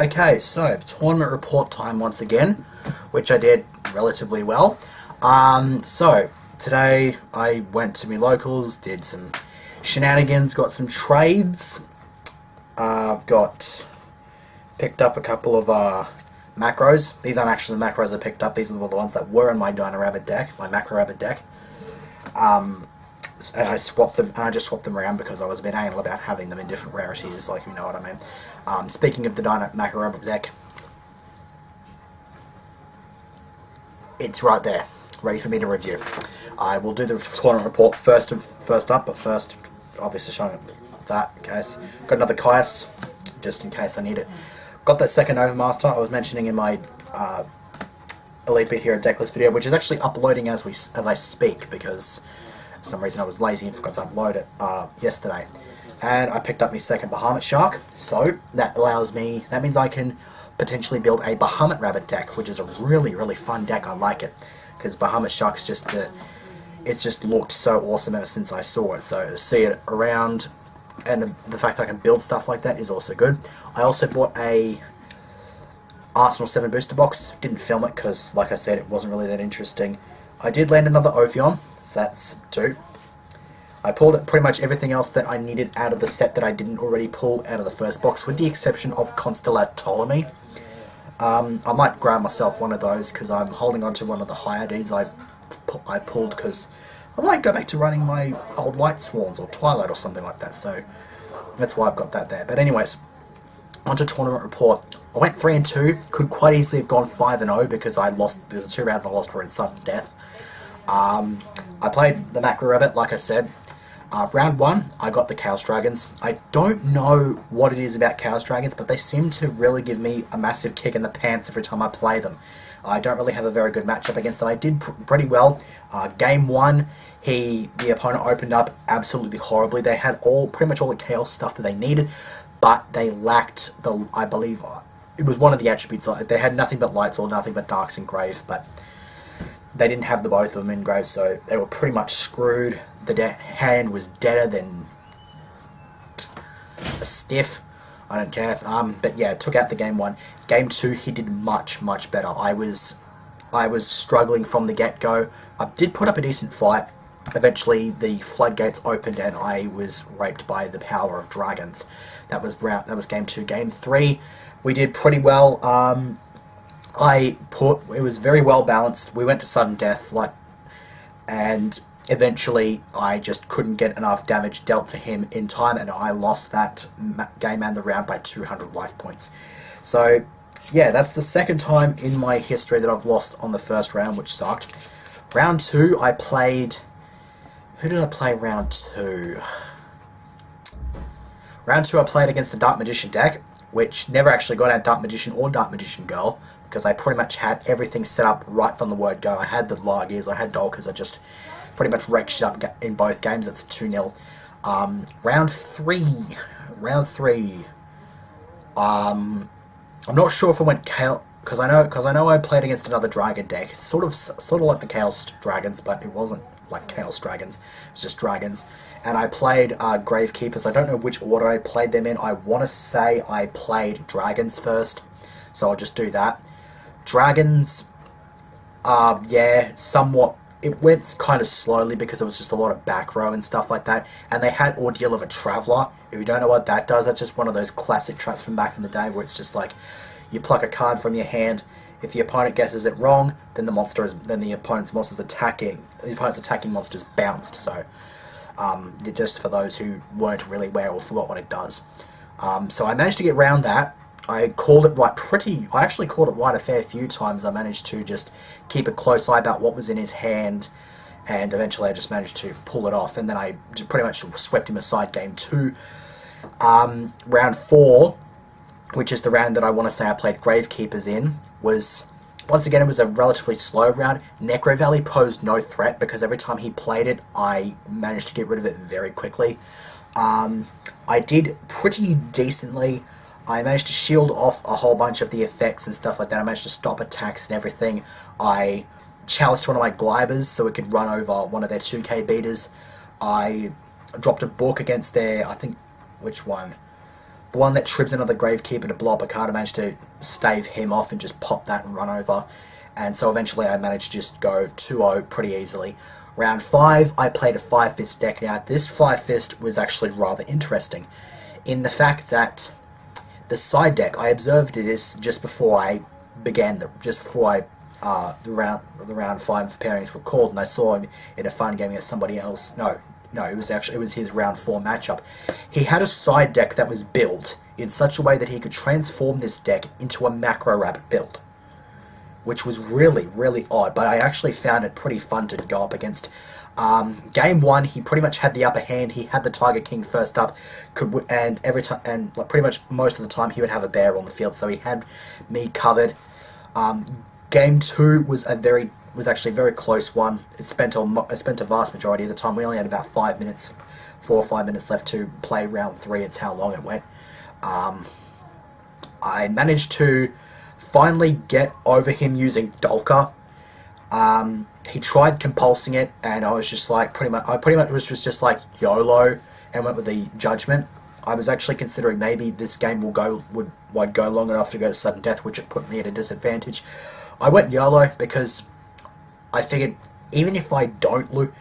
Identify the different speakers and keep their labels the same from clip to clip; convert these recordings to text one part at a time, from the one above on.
Speaker 1: Okay, so tournament report time once again, which I did relatively well. So today I went to my locals, did some shenanigans, got some trades. I've got picked up a couple of macros. These aren't actually the macros I picked up. These are the ones that were in my Dino Rabbit deck, my Macro Rabbit deck. And I swapped them, and I just swapped them around because I was a bit anal about having them in different rarities, like you know what I mean. Speaking of the Dino Macro Rabbit deck, it's right there, ready for me to review. I will do the tournament report first up, but first, obviously showing that in case. Got another Caius, just in case I need it. Got that second Overmaster I was mentioning in my Elite Beat Hero decklist video, which is actually uploading as I speak because for some reason I was lazy and forgot to upload it yesterday. And I picked up my second Bahamut Shark, so that means I can potentially build a Bahamut Rabbit deck, which is a really fun deck. I like it because Bahamut Shark's it's just looked so awesome ever since I saw it. So to see it around and the fact that I can build stuff like that is also good. I also bought a Arsenal 7 booster box. Didn't film it because, like I said, it wasn't really that interesting. I did land another Ophion, so that's 2. I pulled pretty much everything else that I needed out of the set that I didn't already pull out of the first box, with the exception of Constellat Ptolemy. I might grab myself one of those because I'm holding on to one of the Hyades I pulled because I might go back to running my old Light Swans or Twilight or something like that, so that's why I've got that there. But anyways, onto tournament report. I went 3-2, could quite easily have gone 5-0 because I lost the 2 rounds I lost were in sudden death. I played the Macro Rabbit, like I said. Round 1, I got the Chaos Dragons. I don't know what it is about Chaos Dragons, but they seem to really give me a massive kick in the pants every time I play them. I don't really have a very good matchup against them. I did pretty well. Game 1, the opponent opened up absolutely horribly. They had pretty much all the Chaos stuff that they needed, but they lacked I believe, it was one of the attributes. They had nothing but Lights or nothing but Darks in Grave, but they didn't have the both of them in Grave, so they were pretty much screwed. The hand was deader than a stiff. I don't care. But yeah, took out the game 1. Game 2, he did much better. I was struggling from the get-go. I did put up a decent fight. Eventually, the floodgates opened and I was raped by the power of dragons. That was game 2. Game 3, we did pretty well. It was very well balanced. We went to sudden death, and eventually I just couldn't get enough damage dealt to him in time, and I lost that game and the round by 200 life points. So yeah, that's the second time in my history that I've lost on the first round, which sucked. Round 2, I played... Who did I play round 2? Round 2 I played against a Dark Magician deck, which never actually got out Dark Magician or Dark Magician Girl, because I pretty much had everything set up right from the word go. I had the Largies, I had Dolkers, I just pretty much wrecked shit up in both games. That's 2-0. Round 3, I'm not sure if I went Chaos, because I know I played against another Dragon deck. It's sort of like the Chaos Dragons, but it wasn't like Chaos Dragons. It's just Dragons. And I played Gravekeepers. I don't know which order I played them in. I want to say I played Dragons first, so I'll just do that. Dragons, yeah, somewhat. It went kind of slowly because it was just a lot of back row and stuff like that. And they had Ordeal of a Traveller. If you don't know what that does, that's just one of those classic traps from back in the day where it's just like you pluck a card from your hand. If the opponent guesses it wrong, then the opponent's monster's attacking. The opponent's attacking monster's bounced. So just for those who weren't really aware or forgot what it does. So I managed to get around that. I called it right I actually called it right a fair few times. I managed to just keep a close eye about what was in his hand, and eventually I just managed to pull it off, and then I pretty much swept him aside game 2. Round 4, which is the round that I want to say I played Gravekeepers in, was, once again, it was a relatively slow round. Necro Valley posed no threat because every time he played it, I managed to get rid of it very quickly. I did pretty decently. I managed to shield off a whole bunch of the effects and stuff like that. I managed to stop attacks and everything. I challenged one of my Glibers so it could run over one of their 2k beaters. I dropped a book against their, I think, which one? The one that trips another Gravekeeper to blow up a card, I managed to stave him off and just pop that and run over. And so eventually I managed to just go 2-0 pretty easily. Round 5, I played a 5-fist deck. Now, this 5-fist was actually rather interesting in the fact that the side deck, I observed this just before I began, the round 5 pairings were called, and I saw him in a fun game against somebody else. No, it was his round 4 matchup. He had a side deck that was built in such a way that he could transform this deck into a macro rabbit build, which was really, really odd, but I actually found it pretty fun to go up against. Game 1, he pretty much had the upper hand. He had the Tiger King first up, and every time, and like pretty much most of the time, he would have a bear on the field, so he had me covered. Game 2 was actually a very close one. It spent a vast majority of the time. We only had about 4 or 5 minutes left to play round 3. It's how long it went. I managed to finally get over him using Dolka. He tried compulsing it, and I was just like, I pretty much was just like YOLO and went with the Judgment. I was actually considering maybe this game would go long enough to go to sudden death, which would put me at a disadvantage. I went YOLO because I figured even if I don't win,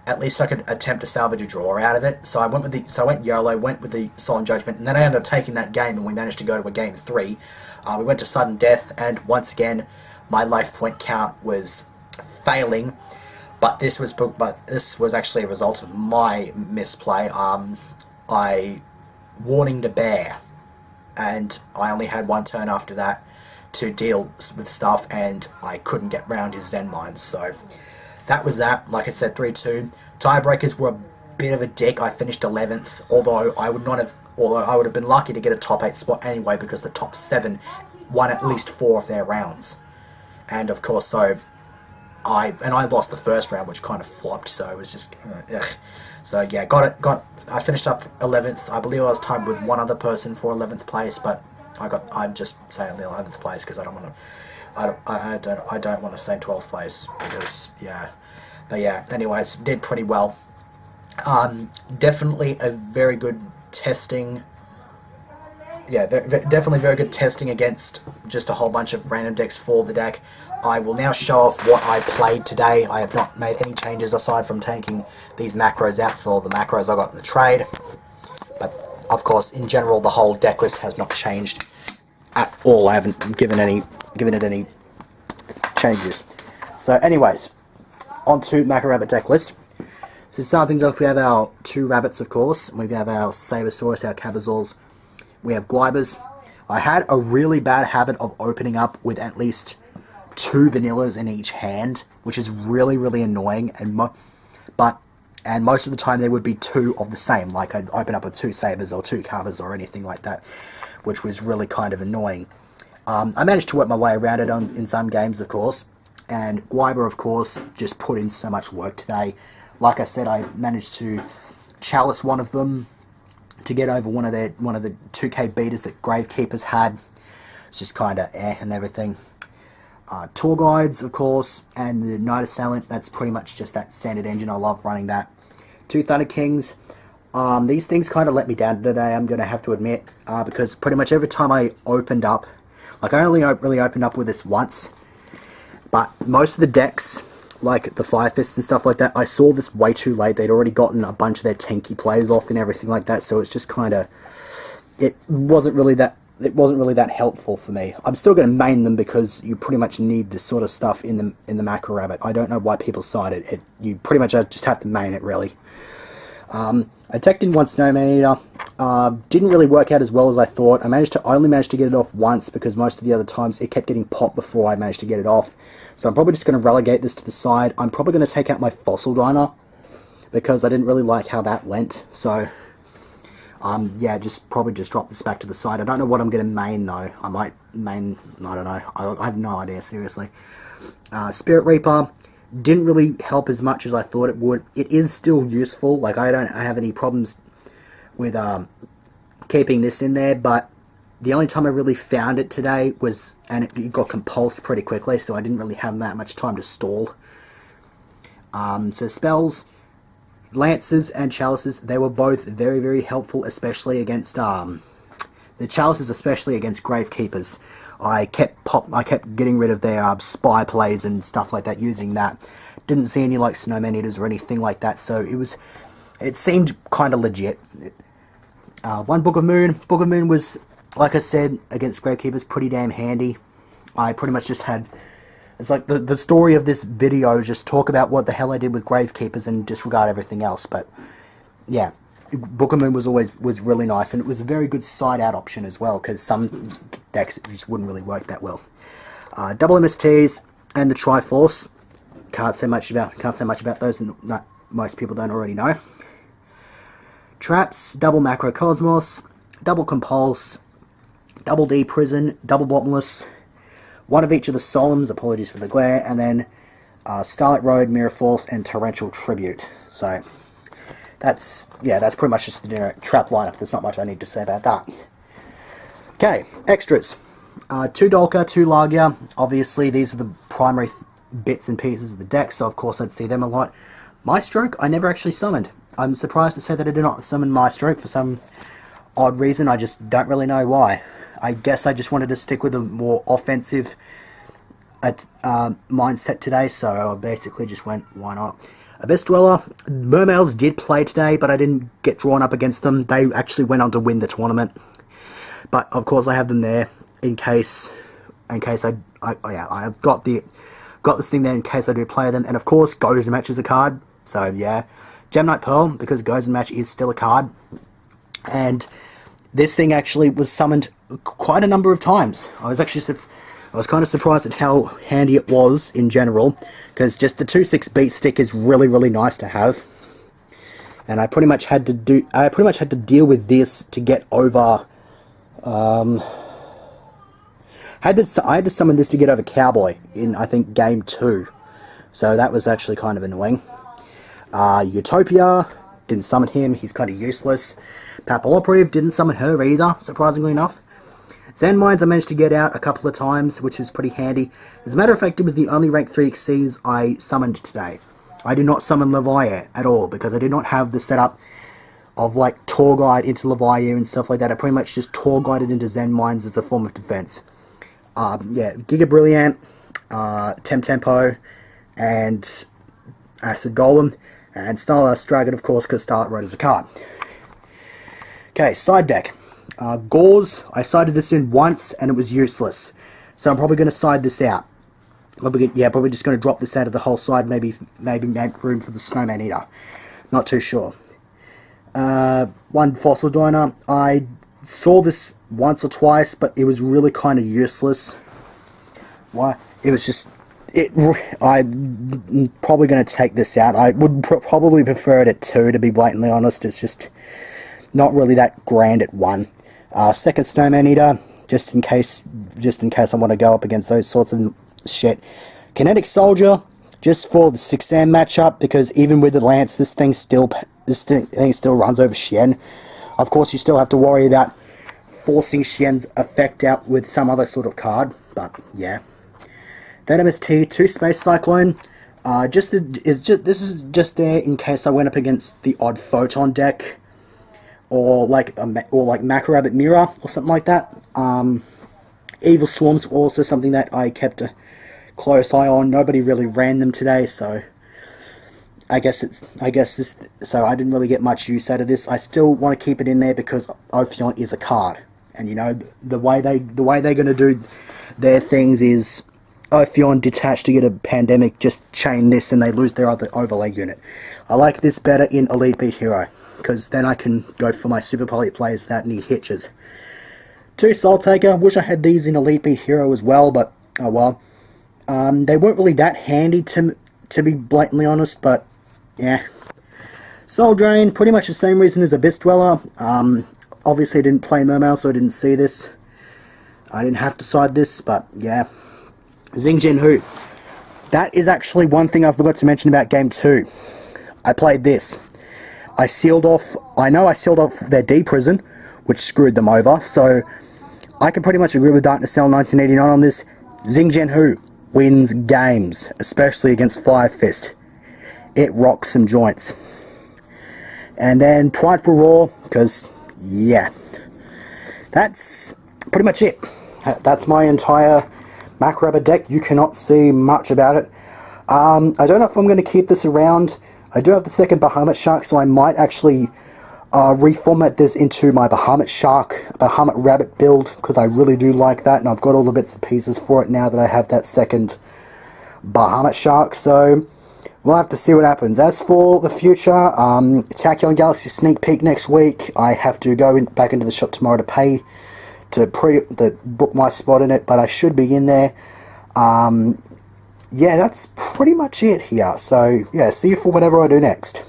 Speaker 1: at least I could attempt to salvage a draw out of it. So I went YOLO, went with the Solemn Judgment, and then I ended up taking that game, and we managed to go to a game 3. We went to sudden death, and once again, my life point count was failing. But this was actually a result of my misplay. I warninged a bear, and I only had 1 turn after that to deal with stuff, and I couldn't get round his Zen Mines. So that was that. Like I said, 3-2. Tiebreakers were a bit of a dick. I finished 11th, although I would have been lucky to get a top 8 spot anyway, because the top 7 won at least 4 of their rounds. And of course, I lost the first round, which kind of flopped, so it was just so yeah, I finished up 11th. I believe I was tied with one other person for 11th place, but I'm just saying the 11th place because I don't want to say 12th place, because yeah. But yeah, anyways, did pretty well. Definitely a very good testing. Yeah, definitely very good testing against just a whole bunch of random decks for the deck. I will now show off what I played today. I have not made any changes aside from taking these macros out for the macros I got in the trade. But of course, in general, the whole deck list has not changed at all. I haven't given it any changes. So anyways, on to Macro Rabbit deck list. So to start things off, we have our 2 rabbits, of course. We have our Sabersaurus, our Cabazors. We have Guibers. I had a really bad habit of opening up with at least 2 vanillas in each hand, which is really, really annoying. And most of the time there would be 2 of the same, like I'd open up with 2 Sabers or 2 Carvers or anything like that, which was really kind of annoying. I managed to work my way around it in some games, of course, and Guiber, of course, just put in so much work today. Like I said, I managed to chalice one of them to get over one of the 2k beaters that Gravekeepers had. It's just kind of and everything. Tour Guides, of course, and the Night Assailant, that's pretty much just that standard engine. I love running that. 2 Thunder Kings. These things kind of let me down today, I'm going to have to admit, because pretty much every time I opened up, like I only really opened up with this once, but most of the decks, like the Fire Fists and stuff like that, I saw this way too late. They'd already gotten a bunch of their tanky plays off and everything like that, so it's just kind of, it wasn't really that helpful for me. I'm still going to main them because you pretty much need this sort of stuff in the Macro Rabbit. I don't know why people cite it. You pretty much just have to main it, really. I teched in 1 Snowman Eater. Didn't really work out as well as I thought. I only managed to get it off once because most of the other times it kept getting popped before I managed to get it off. So I'm probably just going to relegate this to the side. I'm probably going to take out my Fossil Diner because I didn't really like how that went. So yeah, probably just drop this back to the side. I don't know what I'm going to main though. I might main, I don't know. I have no idea, seriously. Spirit Reaper didn't really help as much as I thought it would. It is still useful. Like I don't have any problems with keeping this in there, but the only time I really found it today was, and it got compulsed pretty quickly, so I didn't really have that much time to stall. So spells, Lances and Chalices, they were both very, very helpful, especially against, the Chalices especially against Gravekeepers. I kept getting rid of their spy plays and stuff like that using that. Didn't see any like Snowman Eaters or anything like that, so it seemed kind of legit. One Book of Moon. Book of Moon was, like I said, against Gravekeepers, pretty damn handy. I pretty much just had... It's like the story of this video, just talk about what the hell I did with Gravekeepers and disregard everything else. But, yeah, Book of Moon was really nice, and it was a very good side-out option as well, because some decks just wouldn't really work that well. Double MSTs and the Triforce. Can't say much about those, and most people don't already know. Traps, double Macrocosmos, double Compulse, double D Prison, double Bottomless, one of each of the Solemns, apologies for the glare, and then Starlight Road, Mirror Force, and Torrential Tribute. So, that's pretty much just the generic trap lineup. There's not much I need to say about that. Okay, extras. 2 Dolka, 2 Lagia. Obviously, these are the primary bits and pieces of the deck, so of course I'd see them a lot. Maestroke, I never actually summoned. I'm surprised to say that I did not summon Maestroke for some odd reason. I just don't really know why. I guess I just wanted to stick with a more offensive mindset today, so I basically just went, why not? Abyss Dweller, Mermails did play today, but I didn't get drawn up against them. They actually went on to win the tournament. But, of course, I have them there in case I've got this thing there in case I do play them. And, of course, Goes Match is a card, so, yeah. Gemnite Pearl, because Goes Match is still a card. And this thing actually was summoned quite a number of times. I was kind of surprised at how handy it was in general, because just the 2/6 beat stick is really, really nice to have. And I pretty much had to deal with this to get over. I had to summon this to get over Cowboy in, I think, game 2. So that was actually kind of annoying. Utopia, didn't summon him, he's kind of useless. Papal Operative, didn't summon her either, surprisingly enough. Zen Mines I managed to get out a couple of times, which was pretty handy. As a matter of fact, it was the only rank 3 Xyz I summoned today. I did not summon Leviathan at all, because I did not have the setup of like Tour Guide into Leviathan and stuff like that. I pretty much just Tour Guided into Zen Mines as a form of defense. Yeah, Giga Brilliant, Tempo, and Acid Golem, and Starlight Dragon, of course, because Starlight Road is a card. Okay, side deck. Gauze, I sided this in once, and it was useless. So I'm probably going to side this out. Probably just going to drop this out of the whole side, maybe make room for the Snowman Eater. Not too sure. One Fossil Donor, I saw this once or twice, but it was really kind of useless. Why? It was just... I'm probably going to take this out. I would probably prefer it at 2, to be blatantly honest. It's just not really that grand at 1. Second Snowman Eater, just in case I want to go up against those sorts of shit. Kinetic Soldier, just for the 6-am matchup, because even with the Lance, this thing still runs over Shen. Of course, you still have to worry about forcing Shen's effect out with some other sort of card, but yeah. Venomous T, 2 Space Cyclone. This is just there in case I went up against the odd Photon deck, or like Macro Rabbit Mirror or something like that. Evil Swarms were also something that I kept a close eye on. Nobody really ran them today, so I didn't really get much use out of this. I still want to keep it in there because Ophion is a card, and you know the way they're going to do their things is Ophion detached to get a Pandemic, just chain this and they lose their other overlay unit. I like this better in Elite Beat Hero, because then I can go for my Super Poly plays without any hitches. 2 Soul Taker, wish I had these in Elite Beat Hero as well, but oh well. They weren't really that handy to be blatantly honest, but yeah. Soul Drain, pretty much the same reason as Abyss Dweller. Obviously I didn't play Mermail, so I didn't see this. I didn't have to side this, but yeah. Xing Jin Hu. That is actually one thing I forgot to mention about Game 2. I played this. I sealed off their D Prison, which screwed them over, so I can pretty much agree with Darkness Cell 1989 on this. Xing Jin Hu wins games, especially against Fire Fist. It rocks some joints. And then Prideful Roar, because, yeah, that's pretty much it. That's my entire Macro Rabbit deck. You cannot see much about it. I don't know if I'm going to keep this around. I do have the second Bahamut Shark, so I might actually reformat this into my Bahamut Rabbit build, because I really do like that, and I've got all the bits and pieces for it now that I have that second Bahamut Shark, so we'll have to see what happens. As for the future, Tachyon Galaxy sneak peek next week. I have to go back into the shop tomorrow to pay to book my spot in it, but I should be in there. Yeah, that's pretty much it here. So yeah, see you for whatever I do next.